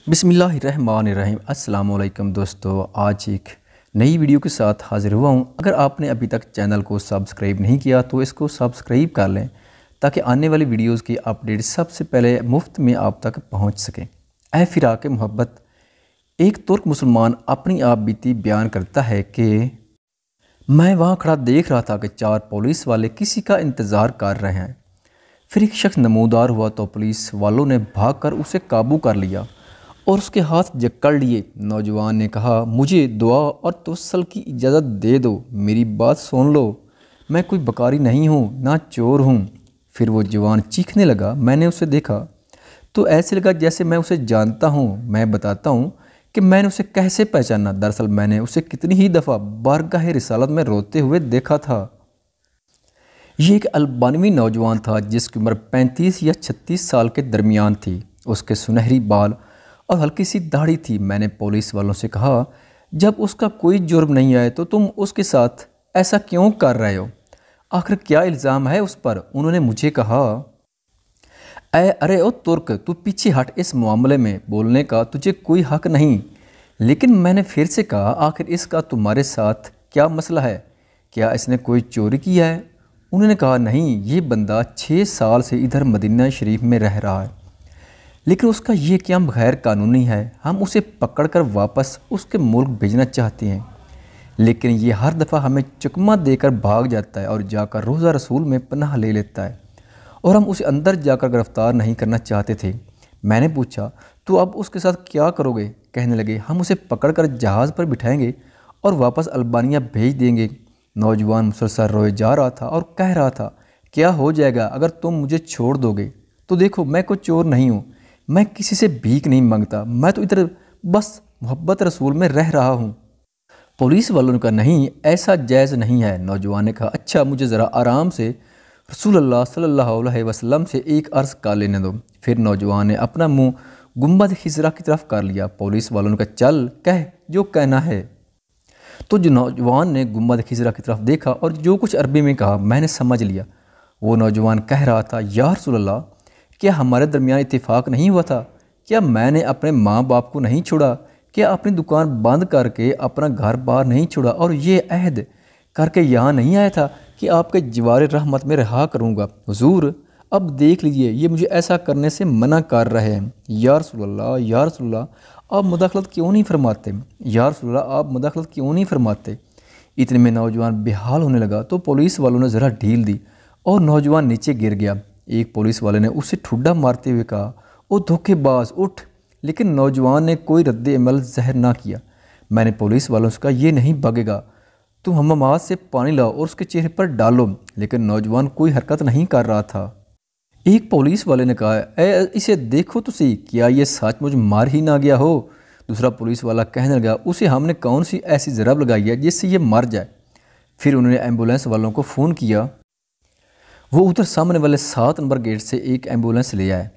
बिस्मिल्लाहिर्रहमानिर्रहीम। अस्सलाम वालेकुम दोस्तों, आज एक नई वीडियो के साथ हाज़िर हुआ हूँ। अगर आपने अभी तक चैनल को सब्सक्राइब नहीं किया तो इसको सब्सक्राइब कर लें ताकि आने वाली वीडियोस की अपडेट सबसे पहले मुफ्त में आप तक पहुँच सकें। ऐ फिराक़ मोहब्बत, एक तुर्क मुसलमान अपनी आप बीती बयान करता है कि मैं वहाँ खड़ा देख रहा था कि 4 पुलिस वाले किसी का इंतज़ार कर रहे हैं। फिर एक शख्स नमूदार हुआ तो पुलिस वालों ने भागकर उसे काबू कर लिया और उसके हाथ जकड़ लिए। नौजवान ने कहा, मुझे दुआ और तवस्सुल की इजाज़त दे दो, मेरी बात सुन लो, मैं कोई बकारी नहीं हूँ, ना चोर हूँ। फिर वो जवान चीखने लगा। मैंने उसे देखा तो ऐसे लगा जैसे मैं उसे जानता हूँ। मैं बताता हूँ कि मैंने उसे कैसे पहचाना। दरअसल मैंने उसे कितनी ही दफ़ा बारगाह रिसालत में रोते हुए देखा था। ये एक अल्बानवी नौजवान था जिसकी उम्र 35 या 36 साल के दरमियान थी। उसके सुनहरी बाल और हल्की सी दाढ़ी थी। मैंने पुलिस वालों से कहा, जब उसका कोई जुर्म नहीं है तो तुम उसके साथ ऐसा क्यों कर रहे हो? आखिर क्या इल्ज़ाम है उस पर? उन्होंने मुझे कहा, अरे ओ तुर्क, तू पीछे हट, इस मामले में बोलने का तुझे कोई हक नहीं। लेकिन मैंने फिर से कहा, आखिर इसका तुम्हारे साथ क्या मसला है? क्या इसने कोई चोरी किया है? उन्होंने कहा, नहीं, ये बंदा 6 साल से इधर मदीना शरीफ में रह रहा है, लेकिन उसका ये काम गैर कानूनी है। हम उसे पकड़कर वापस उसके मुल्क भेजना चाहते हैं, लेकिन ये हर दफ़ा हमें चकमा देकर भाग जाता है और जाकर रोज़ा रसूल में पनाह ले लेता है, और हम उसे अंदर जाकर गिरफ़्तार नहीं करना चाहते थे। मैंने पूछा, तो अब उसके साथ क्या करोगे? कहने लगे, हम उसे पकड़कर जहाज़ पर बिठाएंगे और वापस अल्बानिया भेज देंगे। नौजवान मुसलसल रोए जा रहा था और कह रहा था, क्या हो जाएगा अगर तुम मुझे छोड़ दोगे? तो देखो, मैं कोई चोर नहीं हूँ, मैं किसी से भीख नहीं मांगता, मैं तो इधर बस मोहब्बत रसूल में रह रहा हूँ। पुलिस वालों ने कहा, नहीं, ऐसा जायज़ नहीं है। नौजवान ने कहा, अच्छा, मुझे ज़रा आराम से रसूलुल्लाह सल्लल्लाहु अलैहि वसल्लम से एक अर्ज़ कर लेने दो। फिर नौजवान ने अपना मुँह गुंबद खिज़रा की तरफ कर लिया। पुलिस वालों ने कहा, चल, कह जो कहना है। तो जो नौजवान ने गुंबद खिज़रा की तरफ देखा और जो कुछ अरबी में कहा मैंने समझ लिया। वो नौजवान कह रहा था, या रसूलल्लाह, क्या हमारे दरमियान इत्तेफाक नहीं हुआ था? क्या मैंने अपने माँ बाप को नहीं छोड़ा? क्या अपनी दुकान बंद करके अपना घर बार नहीं छोड़ा और ये अहद करके यहाँ नहीं आया था कि आपके जिवारे रहमत में रहा करूँगा? हुजूर, अब देख लीजिए, ये मुझे ऐसा करने से मना कर रहे हैं। या रसूलल्लाह, या रसूलल्लाह, आप मुदाखलत क्यों नहीं फरमाते? या रसूलल्लाह, आप मुदाखलत क्यों नहीं फरमाते? इतने में नौजवान बेहाल होने लगा तो पुलिस वालों ने ज़रा ढील दी और नौजवान नीचे गिर गया। एक पुलिस वाले ने उसे ठुड्डा मारते हुए कहा, ओ धोखेबाज, उठ। लेकिन नौजवान ने कोई रद्द अमल ज़ाहिर ना किया। मैंने पुलिस वालों से कहा, ये नहीं भागेगा, तुम हमामात से पानी लाओ और उसके चेहरे पर डालो। लेकिन नौजवान कोई हरकत नहीं कर रहा था। एक पुलिस वाले ने कहा, इसे देखो तो सही, क्या ये सचमुच मार ही ना गया हो? दूसरा पुलिस वाला कहने लगा, उसे हमने कौन सी ऐसी ज़रब लगाई है जिससे ये मर जाए? फिर उन्होंने एम्बुलेंस वालों को फ़ोन किया। वो उधर सामने वाले 7 नंबर गेट से एक एम्बुलेंस ले आए।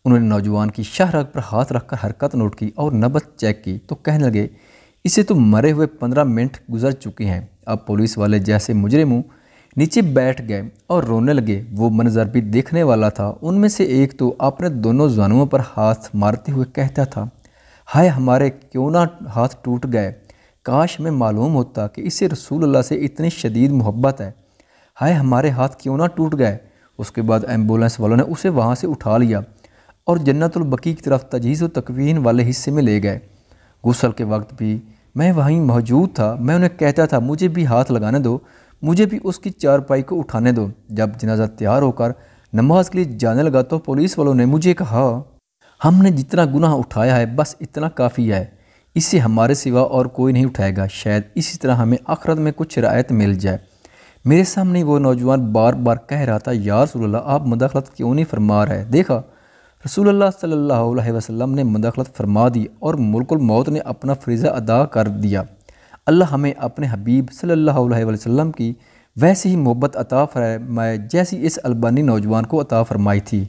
उन्होंने नौजवान की शाहराग पर हाथ रखकर हरकत नोट की और नब्ज़ चेक की तो कहने लगे, इसे तो मरे हुए 15 मिनट गुजर चुके हैं। अब पुलिस वाले जैसे मुजरिम मुँह नीचे बैठ गए और रोने लगे। वो मंजर भी देखने वाला था। उनमें से एक तो अपने दोनों जानवों पर हाथ मारते हुए कहता था, हाय, हमारे क्यों ना हाथ टूट गए, काश हमें मालूम होता कि इसे रसूलुल्लाह से इतनी शदीद मोहब्बत है, हाय, हमारे हाथ क्यों ना टूट गए। उसके बाद एम्बुलेंस वालों ने उसे वहाँ से उठा लिया और जन्नतुल बकी की तरफ तजहीज़ व तकवीन वाले हिस्से में ले गए। गुस्ल के वक्त भी मैं वहीं मौजूद था। मैं उन्हें कहता था, मुझे भी हाथ लगाने दो, मुझे भी उसकी चारपाई को उठाने दो। जब जनाजा तैयार होकर नमाज के लिए जाने लगा तो पुलिस वालों ने मुझे कहा, हमने जितना गुनाह उठाया है बस इतना काफ़ी है, इससे हमारे सिवा और कोई नहीं उठाएगा। शायद इसी तरह हमें आखिरत में कुछ रायत मिल जाए। मेरे सामने वो नौजवान बार बार कह रहा था, या रसूलल्लाह, आप मुदाखलत क्यों नहीं फरमा रहे? देखा, रसूलुल्लाह सल्लल्लाहु अलैहि वसल्लम ने मुदाखलत फरमा दी और मुल्कुल मौत ने अपना फरीज़ा अदा कर दिया। अल्लाह हमें अपने हबीब सल्लल्लाहु अलैहि वसल्लम की वैसी ही मोहब्बत अता फरमाए जैसी इस अल्बानी नौजवान को अता फरमाई थी।